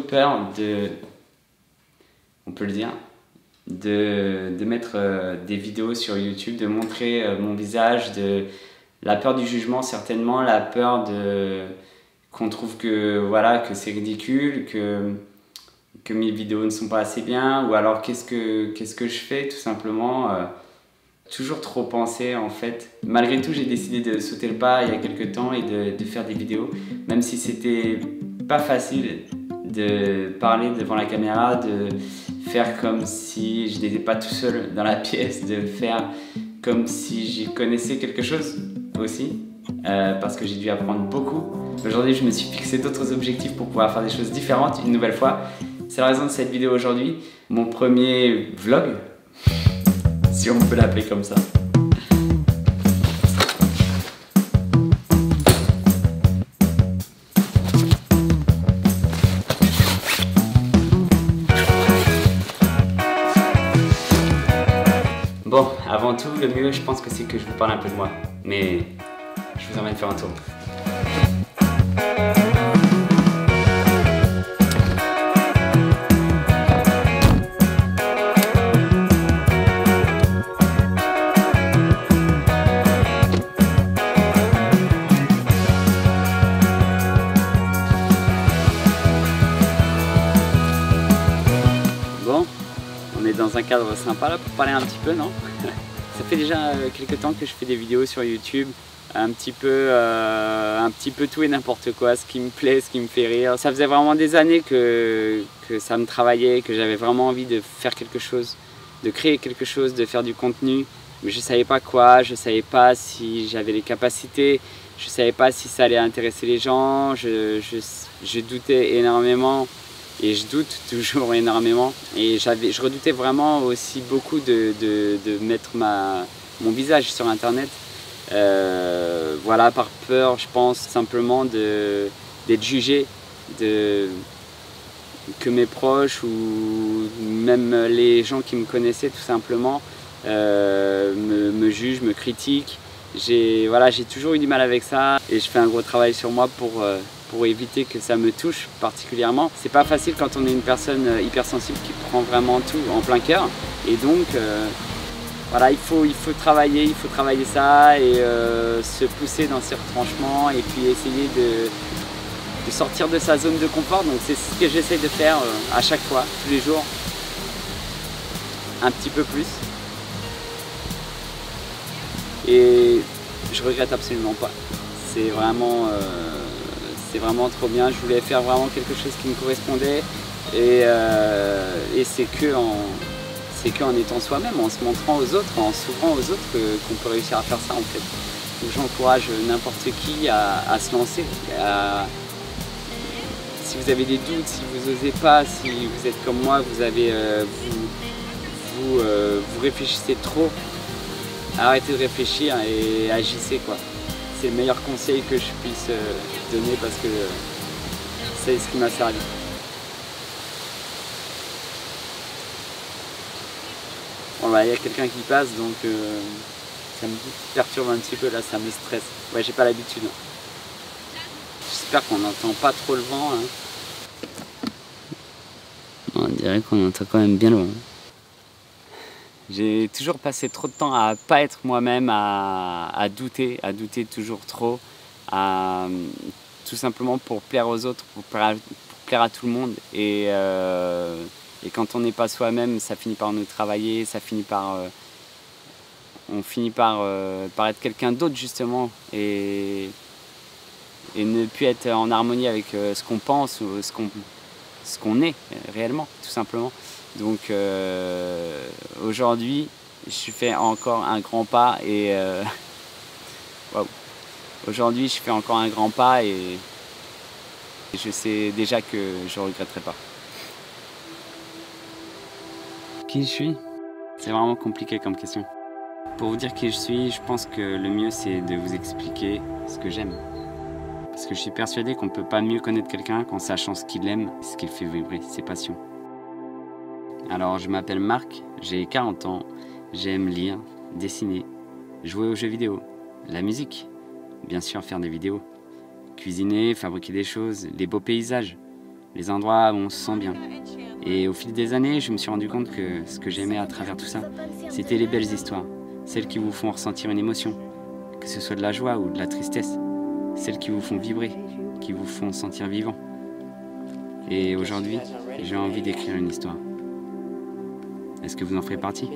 peur de, on peut le dire, de mettre des vidéos sur YouTube, de montrer mon visage, la peur du jugement certainement, la peur qu'on trouve que c'est ridicule, que mes vidéos ne sont pas assez bien, ou alors qu'est-ce que je fais tout simplement. Toujours trop penser en fait. Malgré tout, j'ai décidé de sauter le pas il y a quelques temps et de faire des vidéos, même si c'était pas facile de parler devant la caméra, de faire comme si je n'étais pas tout seul dans la pièce, de faire comme si j'y connaissais quelque chose aussi, parce que j'ai dû apprendre beaucoup. Aujourd'hui, je me suis fixé d'autres objectifs pour pouvoir faire des choses différentes une nouvelle fois. C'est la raison de cette vidéo aujourd'hui, mon premier vlog, si on peut l'appeler comme ça. Bon, avant tout, le mieux, je pense que c'est que je vous parle un peu de moi. Mais je vous emmène faire un tour. Bon, on est dans un cadre sympa là pour parler un petit peu, non? Ça fait déjà quelques temps que je fais des vidéos sur YouTube, un petit peu tout et n'importe quoi, ce qui me plaît, ce qui me fait rire. Ça faisait vraiment des années que ça me travaillait, que j'avais vraiment envie de faire quelque chose, de créer quelque chose, de faire du contenu. Mais je ne savais pas quoi, je ne savais pas si j'avais les capacités, je ne savais pas si ça allait intéresser les gens, je doutais énormément. Et je doute toujours énormément. Et je redoutais vraiment aussi beaucoup de mettre mon visage sur internet. Voilà, par peur, je pense, simplement d'être jugé, que mes proches ou même les gens qui me connaissaient tout simplement me jugent, me critiquent. J'ai toujours eu du mal avec ça et je fais un gros travail sur moi pour éviter que ça me touche particulièrement. C'est pas facile quand on est une personne hypersensible qui prend vraiment tout en plein cœur. Et donc, voilà, il faut travailler ça et se pousser dans ses retranchements et puis essayer de sortir de sa zone de confort. Donc c'est ce que j'essaie de faire à chaque fois, tous les jours, un petit peu plus. Et je regrette absolument pas. C'est vraiment trop bien. Je voulais faire vraiment quelque chose qui me correspondait et c'est qu'en étant soi-même, en se montrant aux autres, en s'ouvrant aux autres qu'on peut réussir à faire ça en fait. Donc j'encourage n'importe qui à se lancer. Si vous avez des doutes, si vous n'osez pas, si vous êtes comme moi, vous réfléchissez trop, arrêtez de réfléchir et agissez quoi. C'est le meilleur conseil que je puisse donner parce que c'est ce qui m'a servi. Bon bah il y a quelqu'un qui passe donc ça me perturbe un petit peu là, ça me stresse. Ouais, j'ai pas l'habitude. J'espère qu'on n'entend pas trop le vent. Hein. On dirait qu'on entend quand même bien loin. J'ai toujours passé trop de temps à pas être moi-même, à douter toujours trop, tout simplement pour plaire aux autres, pour plaire à tout le monde. Et quand on n'est pas soi-même, ça finit par nous travailler, on finit par être quelqu'un d'autre justement et ne plus être en harmonie avec ce qu'on pense ou ce qu'on est réellement, tout simplement. Donc aujourd'hui, je fais encore un grand pas et wow. Aujourd'hui, je fais encore un grand pas et je sais déjà que je ne regretterai pas. Qui je suis? C'est vraiment compliqué comme question. Pour vous dire qui je suis, je pense que le mieux c'est de vous expliquer ce que j'aime. Parce que je suis persuadé qu'on ne peut pas mieux connaître quelqu'un qu'en sachant ce qu'il aime, ce qu'il fait vibrer, ses passions. Alors je m'appelle Marc, j'ai 40 ans, j'aime lire, dessiner, jouer aux jeux vidéo, la musique, bien sûr faire des vidéos, cuisiner, fabriquer des choses, les beaux paysages, les endroits où on se sent bien. Et au fil des années, je me suis rendu compte que ce que j'aimais à travers tout ça, c'était les belles histoires, celles qui vous font ressentir une émotion, que ce soit de la joie ou de la tristesse, celles qui vous font vibrer, qui vous font sentir vivant. Et aujourd'hui, j'ai envie d'écrire une histoire. Est-ce que vous en ferez partie ?